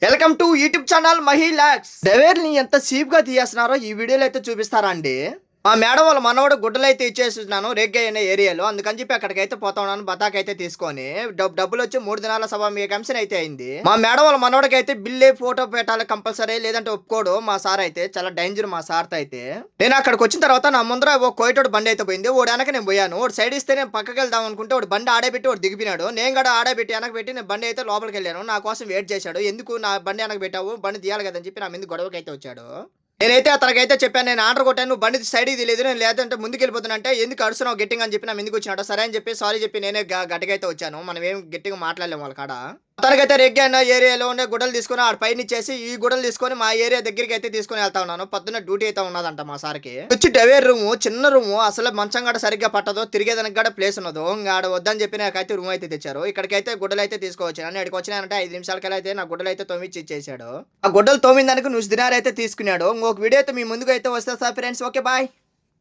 Welcome to YouTube channel మహిళాక్స్. డెవేర్ని ఎంత చీప్ గా తీయేస్తున్నారో ఈ వీడియోలో అయితే చూపిస్తారా అండి. మా మేడం వాళ్ళ మనవడు గుడ్డలు అయితే ఇచ్చేస్తున్నాను రేగ్గా అనే ఏరియాలో, అందుకని చెప్పి అక్కడికైతే పోతా ఉన్నాను బతాక్ అయితే తీసుకొని. డబ్బులు వచ్చి 3 దినాల సభ మీ కమిషన్ అయితే అయింది. మా మేడం వాళ్ళ మనవడికి అయితే బిల్లే ఫోటో పెట్టాలి కంపల్సరీ, లేదంటే ఒప్పుకోడు మా సార్ అయితే. చాలా డేంజర్ మా సార్ అయితే. నేను అక్కడికి వచ్చిన తర్వాత నా ముందర ఓ కోయటోడు బండి అయితే పోయింది. ఓడి వెనక నేను పోయాను. ఓడి సైడ్ ఇస్తే నేను పక్కకి వెళ్దాం అనుకుంటే ఓడి బండి ఆడబెట్టి ఓడి దిగిపోయినాడు. నేను కూడా ఆడబెట్టి వెనక పెట్టి నేను బండి అయితే లోపలికి వెళ్ళాను. నా కోసం వెయిట్ చేశాడు. ఎందుకు నా బండి వెనక పెట్టావు, బండి తీయాలి కదని చెప్పి నా మీద గొడవకి అయితే వచ్చాడు. నేనైతే అతనికైతే చెప్పాను, నేను ఆర్డర్ కొట్టాను, నువ్వు బండి సైడ్కి తెలియదు, నేను లేదంటే ముందుకు వెళ్ళిపోతున్నా. ఎందుకు అడుస్తున్నావు గట్టిగా అని చెప్పి నా ముందుకు వచ్చినాడు. సరే అని చెప్పి సారీ చెప్పి నేనే గట్టిగా అయితే వచ్చాను. మనం ఏం గట్టిగా మాట్లాడలేము వాళ్ళ కాడ. తనకైతే రెగ్గా అన్న ఏరియాలో ఉండే గుడ్డలు తీసుకుని ఆడ పైన ఇచ్చేసి ఈ గుడ్డలు తీసుకొని మా ఏరియా దగ్గరికి అయితే తీసుకుని వెళ్తా ఉన్నాను. పొద్దున్న డ్యూటీ అయితే ఉన్నదంట మా సార్కి. వచ్చి డవేర్ రూము, చిన్న రూము, అసలు మంచం గడ సరిగ్గా పట్టదు, తిరిగేదానికి కూడా ప్లేస్ ఉన్నదో. ఆడ వద్దని చెప్పి నాకైతే రూమ్ అయితే తెచ్చారు. ఇక్కడికైతే గుడ్డలు అయితే తీసుకోవచ్చు. నేను ఇక్కడికి వచ్చినానంటే 5 నిమిషాలకైతే అయితే నా గుడ్డలు అయితే తోమిచ్చి ఇచ్చేసాడు. ఆ గుడ్డలు తోమిన దానికి 100 దినాలు అయితే తీసుకున్నాడు. ఇంకొక వీడియో అయితే మీ ముందుకు అయితే వస్తా సార్ ఫ్రెండ్స్. Okay bye.